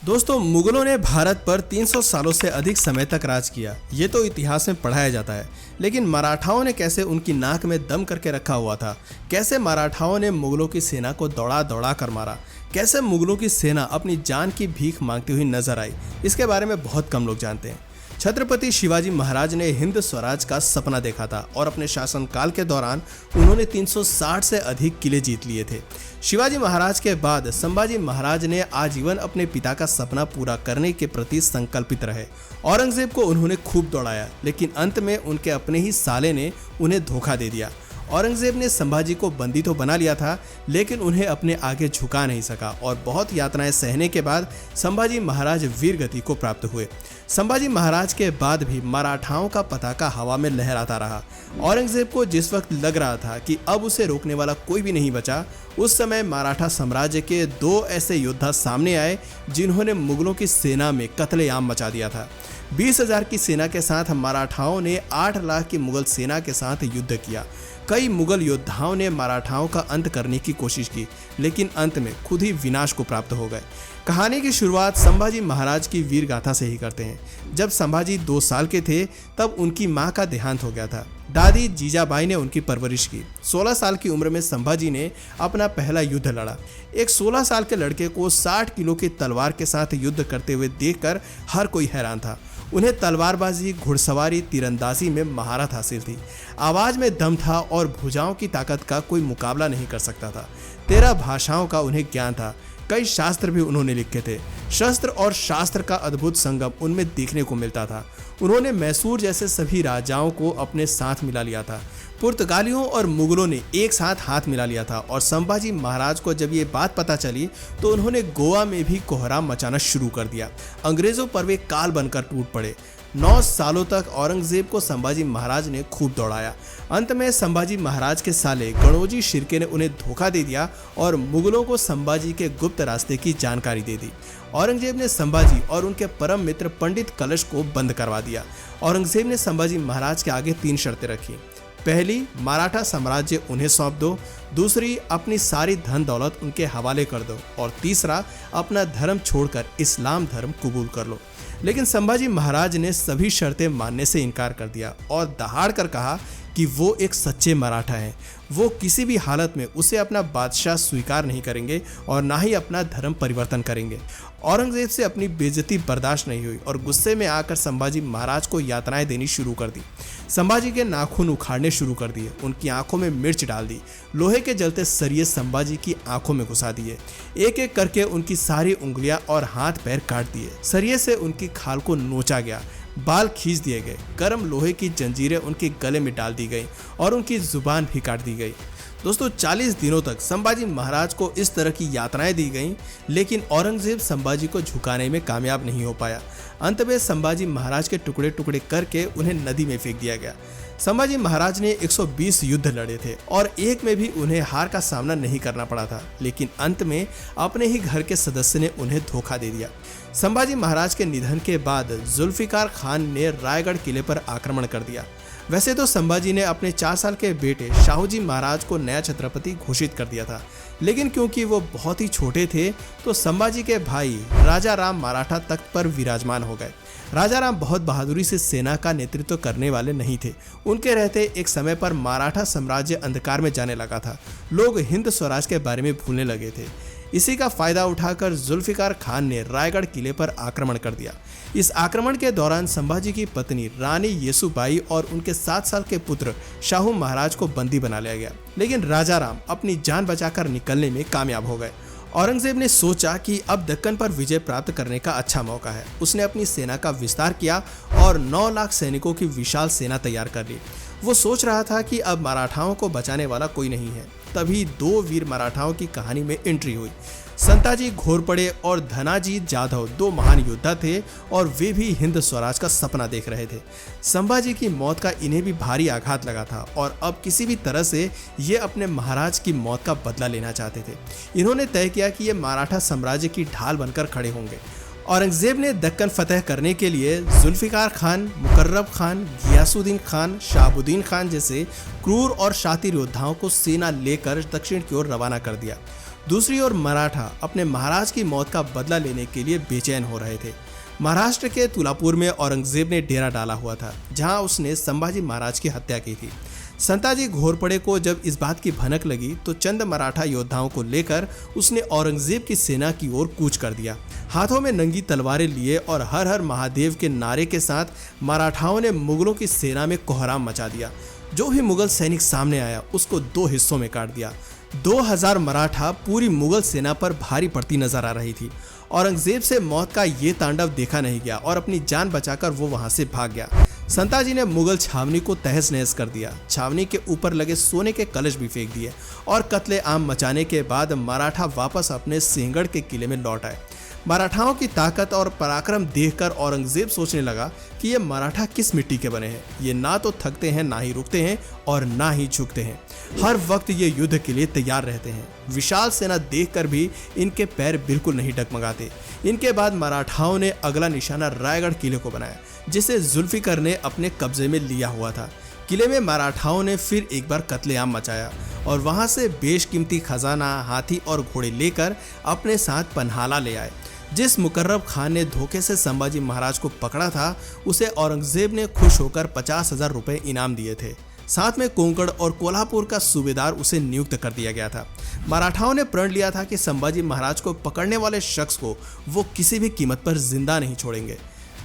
दोस्तों, मुगलों ने भारत पर 300 सालों से अधिक समय तक राज किया। ये तो इतिहास में पढ़ाया जाता है, लेकिन मराठाओं ने कैसे उनकी नाक में दम करके रखा हुआ था, कैसे मराठाओं ने मुगलों की सेना को दौड़ा दौड़ा कर मारा, कैसे मुगलों की सेना अपनी जान की भीख मांगती हुई नजर आई, इसके बारे में बहुत कम लोग जानते हैं। छत्रपति शिवाजी महाराज ने हिंद स्वराज का सपना देखा था और अपने शासनकाल के दौरान उन्होंने 360 से अधिक किले जीत लिए थे। शिवाजी महाराज के बाद संभाजी महाराज ने आजीवन अपने पिता का सपना पूरा करने के प्रति संकल्पित रहे। औरंगजेब को उन्होंने खूब दौड़ाया, लेकिन अंत में उनके अपने ही साले ने उन्हें धोखा दे दिया। औरंगजेब ने संभाजी को बंदी तो बना लिया था, लेकिन उन्हें अपने आगे झुका नहीं सका और बहुत यातनाएं सहने के बाद संभाजी महाराज वीर गति को प्राप्त हुए। संभाजी महाराज के बाद भी मराठाओं का पताका हवा में लहराता रहा। औरंगजेब को जिस वक्त लग रहा था कि अब उसे रोकने वाला कोई भी नहीं बचा, उस समय मराठा साम्राज्य के दो ऐसे योद्धा सामने आए जिन्होंने मुगलों की सेना में कत्लेआम मचा दिया था। 20,000 की सेना के साथ मराठाओं ने 8 लाख की मुगल सेना के साथ युद्ध किया। कई मुगल योद्धाओं ने मराठाओं का अंत करने की कोशिश की, लेकिन अंत में खुद ही विनाश को प्राप्त हो गए। कहानी की शुरुआत संभाजी महाराज की वीर गाथा से ही करते हैं। जब संभाजी 2 साल के थे, तब उनकी मां का देहांत हो गया था। दादी जीजाबाई ने उनकी परवरिश की। 16 साल की उम्र में संभाजी ने अपना पहला युद्ध लड़ा। एक 16 साल के लड़के को 60 किलो की तलवार के साथ युद्ध करते हुए देखकर हर कोई हैरान था। उन्हें तलवारबाजी, घुड़सवारी, तीरंदाजी में महारत हासिल थी। आवाज में दम था और भुजाओं की ताकत का कोई मुकाबला नहीं कर सकता था। 13 भाषाओं का उन्हें ज्ञान था। कई शास्त्र भी उन्होंने लिखे थे। शस्त्र और शास्त्र का अद्भुत संगम उनमें देखने को मिलता था। उन्होंने मैसूर जैसे सभी राजाओं को अपने साथ मिला लिया था। पुर्तगालियों और मुगलों ने एक साथ हाथ मिला लिया था और संभाजी महाराज को जब ये बात पता चली तो उन्होंने गोवा में भी कोहराम मचाना शुरू कर दिया। अंग्रेजों पर वे काल बनकर टूट पड़े। 9 सालों तक औरंगजेब को संभाजी महाराज ने खूब दौड़ाया। अंत में संभाजी महाराज के साले गणोजी शिर्के ने उन्हें धोखा दे दिया और मुगलों को संभाजी के गुप्त रास्ते की जानकारी दे दी। औरंगजेब ने संभाजी और उनके परम मित्र पंडित कलश को बंद करवा दिया। औरंगजेब ने संभाजी महाराज के आगे 3 शर्तें रखी। पहली, मराठा साम्राज्य उन्हें सौंप दो। दूसरी, अपनी सारी धन दौलत उनके हवाले कर दो। और तीसरा, अपना धर्म छोड़कर इस्लाम धर्म कबूल कर लो। लेकिन संभाजी महाराज ने सभी शर्तें मानने से इनकार कर दिया और दहाड़ कर कहा कि वो एक सच्चे मराठा हैं। वो किसी भी हालत में उसे अपना बादशाह स्वीकार नहीं करेंगे और ना ही अपना धर्म परिवर्तन करेंगे। औरंगजेब से अपनी बेइज्जती बर्दाश्त नहीं हुई और गुस्से में आकर संभाजी महाराज को यातनाएं देनी शुरू कर दी। संभाजी के नाखून उखाड़ने शुरू कर दिए, उनकी आंखों में मिर्च डाल दी, लोहे के जलते सरिये संभाजी की आंखों में घुसा दिए। एक एक करके उनकी सारी उंगलियां और हाथ पैर काट दिए। सरिये से उनकी खाल को नोचा गया, बाल खींच दिए गए, गर्म लोहे की जंजीरें उनके गले में डाल दी गई और उनकी जुबान भी काट दी गई। दोस्तों, 40 दिनों तक संभाजी महाराज को इस तरह की यातनाएं दी गईं, लेकिन औरंगजेब संभाजी को झुकाने में कामयाब नहीं हो पाया। अंत में संभाजी महाराज के टुकड़े टुकड़े करके उन्हें नदी में फेंक दिया गया। संभाजी महाराज ने 120 युद्ध लड़े थे और एक में भी उन्हें हार का सामना नहीं करना पड़ा था, लेकिन अंत में अपने ही घर के सदस्य ने उन्हें धोखा दे दिया। संभाजी महाराज के निधन के बाद जुल्फिकार खान ने रायगढ़ किले पर आक्रमण कर दिया। वैसे तो संभाजी ने अपने 4 साल के बेटे शाहूजी महाराज को नया छत्रपति घोषित कर दिया था, लेकिन क्योंकि वो बहुत ही छोटे थे तो संभाजी के भाई राजा राम मराठा तख्त पर विराजमान हो गए। राजा राम बहुत बहादुरी से सेना का नेतृत्व करने वाले नहीं थे। उनके रहते एक समय पर मराठा साम्राज्य अंधकार में जाने लगा था। लोग हिंद स्वराज के बारे में भूलने लगे थे। इसी का फायदा उठाकर जुल्फिकार खान ने रायगढ़ किले पर आक्रमण कर दिया। इस आक्रमण के दौरान संभाजी की पत्नी रानी येसुबाई और उनके 7 साल के पुत्र शाहू महाराज को बंदी बना लिया गया, लेकिन राजा राम अपनी जान बचाकर निकलने में कामयाब हो गए। औरंगजेब ने सोचा कि अब दक्कन पर विजय प्राप्त करने का अच्छा मौका है। उसने अपनी सेना का विस्तार किया और 9 लाख सैनिकों की विशाल सेना तैयार कर ली। वो सोच रहा था कि अब मराठाओं को बचाने वाला कोई नहीं है। तभी 2 वीर मराठाओं की कहानी में एंट्री हुई। संताजी घोरपड़े और धनाजी जाधव 2 महान योद्धा थे और वे भी हिंद स्वराज का सपना देख रहे थे। संभाजी की मौत का इन्हें भी भारी आघात लगा था और अब किसी भी तरह से ये अपने महाराज की मौत का बदला लेना चाहते थे। इन्होंने तय किया कि ये मराठा साम्राज्य की ढाल बनकर खड़े होंगे। औरंगजेब ने दक्कन फतह करने के लिए जुल्फिकार खान, मुकर्रब खान, गियासुद्दीन खान, शहाबुद्दीन खान जैसे क्रूर और शातिर योद्धाओं को सेना लेकर दक्षिण की ओर रवाना कर दिया। दूसरी ओर मराठा अपने महाराज की मौत का बदला लेने के लिए बेचैन हो रहे थे। महाराष्ट्र के तुलापुर में औरंगजेब ने डेरा डाला हुआ था, जहां उसने संभाजी महाराज की हत्या की थी। संताजी घोरपड़े को जब इस बात की भनक लगी तो चंद मराठा योद्धाओं को लेकर उसने औरंगजेब की सेना की ओर कूच कर दिया। हाथों में नंगी तलवारें लिए और हर हर महादेव के नारे के साथ मराठाओं ने मुगलों की सेना में कोहराम मचा दिया। जो भी मुगल सैनिक सामने आया उसको दो हिस्सों में काट दिया। 2000 मराठा पूरी मुगल सेना पर भारी पड़ती नजर आ रही थी। औरंगजेब से मौत का ये तांडव देखा नहीं गया और अपनी जान बचाकर वो वहां से भाग गया। संताजी ने मुगल छावनी को तहस नहस कर दिया। छावनी के ऊपर लगे सोने के कलश भी फेंक दिए और कत्ले आम मचाने के बाद मराठा वापस अपने सिंहगढ़ के किले में लौट आए। मराठाओं की ताकत और पराक्रम देखकर औरंगजेब सोचने लगा कि ये मराठा किस मिट्टी के बने हैं। ये ना तो थकते हैं, ना ही रुकते हैं और ना ही झुकते हैं। हर वक्त ये युद्ध के लिए तैयार रहते हैं। विशाल सेना देखकर भी इनके पैर बिल्कुल नहीं डगमगाते। इनके बाद मराठाओं ने अगला निशाना रायगढ़ किले को बनाया, जिसे जुल्फिकार ने अपने कब्जे में लिया हुआ था। किले में मराठाओं ने फिर एक बार कत्लेआम मचाया और वहां से बेशकीमती खजाना, हाथी और घोड़े लेकर अपने साथ पन्हाला ले आए। जिस मुकर्रब खान ने धोखे से संभाजी महाराज को पकड़ा था, उसे औरंगजेब ने खुश होकर 50,000 रुपए इनाम दिए थे। साथ में कोंकण और कोल्हापुर का सूबेदार उसे नियुक्त कर दिया गया था। मराठाओं ने प्रण लिया था कि संभाजी महाराज को पकड़ने वाले शख्स को वो किसी भी कीमत पर जिंदा नहीं छोड़ेंगे।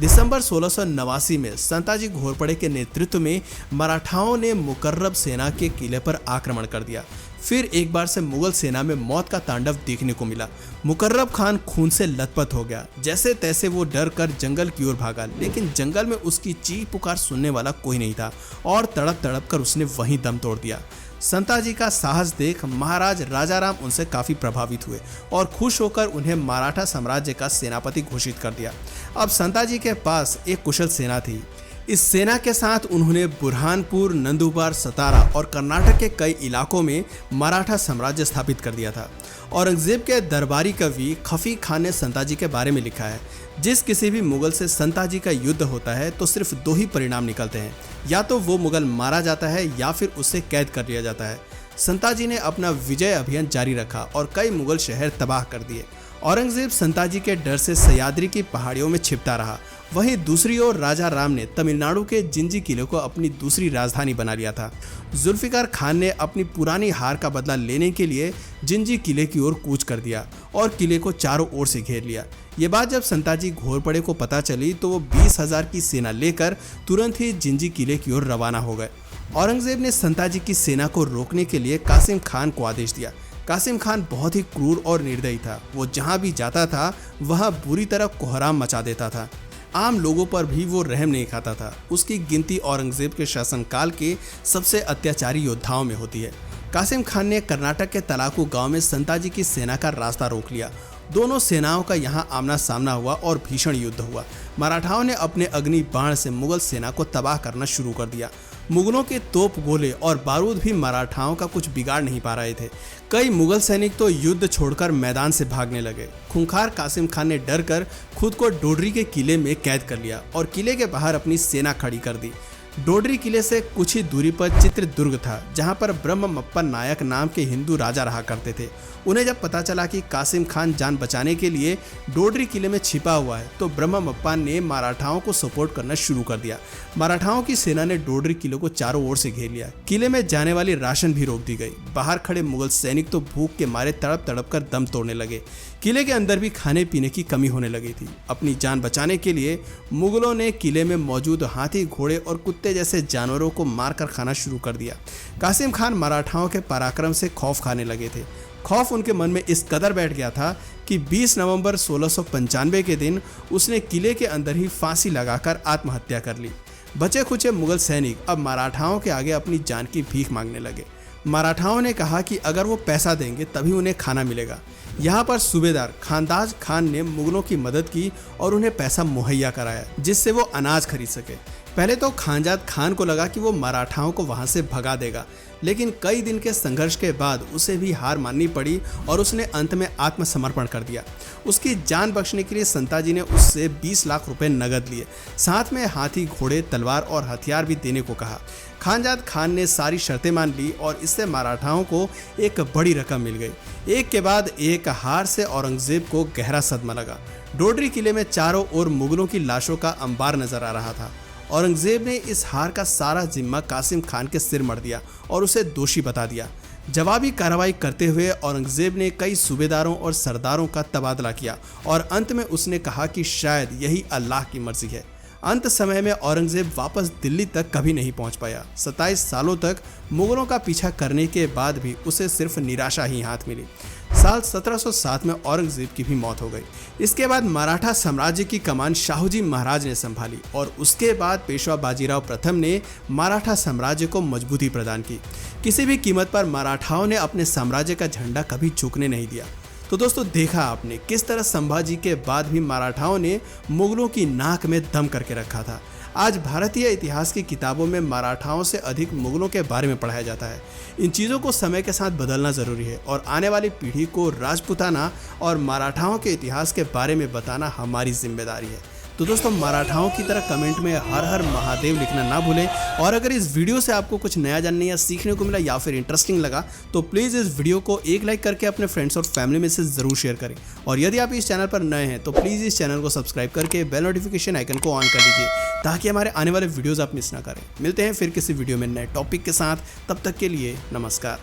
दिसंबर 1689 में संताजी घोरपड़े के नेतृत्व में मराठाओं ने मुकर्रब सेना के किले पर आक्रमण कर दिया। फिर एक बार से मुगल सेना में मौत का तांडव देखने को मिला। मुकर्रब खान खून से लथपथ हो गया। जैसे तैसे वो डर कर जंगल की ओर भागा, लेकिन जंगल में उसकी चीख पुकार सुनने वाला कोई नहीं था और तड़प तड़प कर उसने वहीं दम तोड़ दिया। संताजी का साहस देख महाराज राजाराम उनसे काफी प्रभावित हुए और खुश होकर उन्हें मराठा साम्राज्य का सेनापति घोषित कर दिया। अब संताजी के पास एक कुशल सेना थी। इस सेना के साथ उन्होंने बुरहानपुर, नंदुरबार, सतारा और कर्नाटक के कई इलाकों में मराठा साम्राज्य स्थापित कर दिया था। औरंगजेब के दरबारी कवि खफी खान ने संताजी के बारे में लिखा है, जिस किसी भी मुगल से संताजी का युद्ध होता है तो सिर्फ दो ही परिणाम निकलते हैं, या तो वो मुगल मारा जाता है या फिर उसे कैद कर लिया जाता है। संताजी ने अपना विजय अभियान जारी रखा और कई मुगल शहर तबाह कर दिए। औरंगजेब संताजी के डर से सह्याद्री की पहाड़ियों में छिपता रहा। वहीं दूसरी ओर राजा राम ने तमिलनाडु के जिंजी किले को अपनी दूसरी राजधानी बना लिया था। जुल्फिकार खान ने अपनी पुरानी हार का बदला लेने के लिए जिंजी किले की ओर कूच कर दिया और किले को चारों ओर से घेर लिया। ये बात जब संताजी घोरपड़े को पता चली तो वो 20,000 की सेना लेकर तुरंत ही जिंजी किले की ओर रवाना हो गए। औरंगजेब ने संताजी की सेना को रोकने के लिए कासिम खान को आदेश दिया। कासिम खान बहुत ही क्रूर और निर्दयी था। वो जहां भी जाता था वहां बुरी तरह कोहराम मचा देता था। आम लोगों पर भी वो रहम नहीं खाता था। उसकी गिनती औरंगजेब के शासनकाल के सबसे अत्याचारी योद्धाओं में होती है। कासिम खान ने कर्नाटक के तलाकू गांव में संताजी की सेना का रास्ता रोक लिया। दोनों सेनाओं का यहां आमना सामना हुआ और भीषण युद्ध हुआ। मराठाओं ने अपने अग्नि बाण से मुगल सेना को तबाह करना शुरू कर दिया। मुगलों के तोप, गोले और बारूद भी मराठाओं का कुछ बिगाड़ नहीं पा रहे थे। कई मुगल सैनिक तो युद्ध छोड़कर मैदान से भागने लगे। खूंखार कासिम खान ने डर कर खुद को डोडरी के किले में कैद कर लिया और किले के बाहर अपनी सेना खड़ी कर दी। डोडरी किले से कुछ ही दूरी पर चित्रदुर्ग था, जहां पर ब्रह्मप्पा नायक नाम के हिंदू राजा रहा करते थे। उन्हें जब पता चला कि कासिम खान जान बचाने के लिए डोडरी किले में छिपा हुआ है तो ब्रह्मप्पा ने मराठाओं को सपोर्ट करना शुरू कर दिया। मराठाओं की सेना ने डोडरी किले को चारों ओर से घेर लिया। किले में जाने वाली राशन भी रोक दी गई। बाहर खड़े मुगल सैनिक तो भूख के मारे तड़प तड़प कर दम तोड़ने लगे। किले के अंदर भी खाने पीने की कमी होने लगी थी। अपनी जान बचाने के लिए मुगलों ने किले में मौजूद हाथी, घोड़े और कुत्ते जैसे जानवरों को मारकर खाना शुरू कर दिया। कासिम खान मराठाओं के पराक्रम से खौफ खाने लगे थे। खौफ उनके मन में इस कदर बैठ गया था कि 20 नवंबर 1695 के दिन उसने किले के अंदर ही फांसी लगाकर आत्महत्या कर ली। बचे खुचे मुगल सैनिक अब मराठाओं के आगे अपनी जान की भीख मांगने लगे। मराठाओं ने कहा कि अगर वो पैसा देंगे तभी उन्हें खाना मिलेगा। यहाँ पर सूबेदार खानदाज खान ने मुगलों की मदद की और उन्हें पैसा मुहैया कराया जिससे वो अनाज खरीद सके। पहले तो खानजाद खान को लगा कि वो मराठाओं को वहां से भगा देगा, लेकिन कई दिन के संघर्ष के बाद उसे भी हार माननी पड़ी और उसने अंत में आत्मसमर्पण कर दिया। उसकी जान बख्शने के लिए संताजी ने उससे 20 लाख रुपए नगद लिए, साथ में हाथी, घोड़े, तलवार और हथियार भी देने को कहा। खानजाद खान ने सारी शर्तें मान ली और इससे मराठाओं को एक बड़ी रकम मिल गई। एक के बाद एक हार से औरंगजेब को गहरा सदमा लगा। डोडरी किले में चारों ओर मुगलों की लाशों का अंबार नजर आ रहा था। औरंगजेब ने इस हार का सारा जिम्मा कासिम खान के सिर मढ़ दिया और उसे दोषी बता दिया। जवाबी कार्रवाई करते हुए औरंगजेब ने कई सूबेदारों और सरदारों का तबादला किया और अंत में उसने कहा कि शायद यही अल्लाह की मर्जी है। अंत समय में औरंगजेब वापस दिल्ली तक कभी नहीं पहुंच पाया। 27 सालों तक मुगलों का पीछा करने के बाद भी उसे सिर्फ निराशा ही हाथ मिली। साल 1707 में औरंगजेब की भी मौत हो गई। इसके बाद मराठा साम्राज्य की कमान शाहूजी महाराज ने संभाली और उसके बाद पेशवा बाजीराव प्रथम ने मराठा साम्राज्य को मजबूती प्रदान की। किसी भी कीमत पर मराठाओं ने अपने साम्राज्य का झंडा कभी झुकने नहीं दिया। तो दोस्तों, देखा आपने किस तरह संभाजी के बाद भी मराठाओं ने मुगलों की नाक में दम करके रखा था। आज भारतीय इतिहास की किताबों में मराठाओं से अधिक मुगलों के बारे में पढ़ाया जाता है। इन चीज़ों को समय के साथ बदलना ज़रूरी है और आने वाली पीढ़ी को राजपूताना और मराठाओं के इतिहास के बारे में बताना हमारी जिम्मेदारी है। तो दोस्तों, मराठाओं की तरह कमेंट में हर हर महादेव लिखना ना भूलें और अगर इस वीडियो से आपको कुछ नया जानने या सीखने को मिला या फिर इंटरेस्टिंग लगा तो प्लीज़ इस वीडियो को एक लाइक करके अपने फ्रेंड्स और फैमिली में से ज़रूर शेयर करें। और यदि आप इस चैनल पर नए हैं तो प्लीज़ इस चैनल को सब्सक्राइब करके बेल नोटिफिकेशन आइकन को ऑन कर लीजिए ताकि हमारे आने वाले वीडियोज़ आप मिस ना करें। मिलते हैं फिर किसी वीडियो में नए टॉपिक के साथ, तब तक के लिए नमस्कार।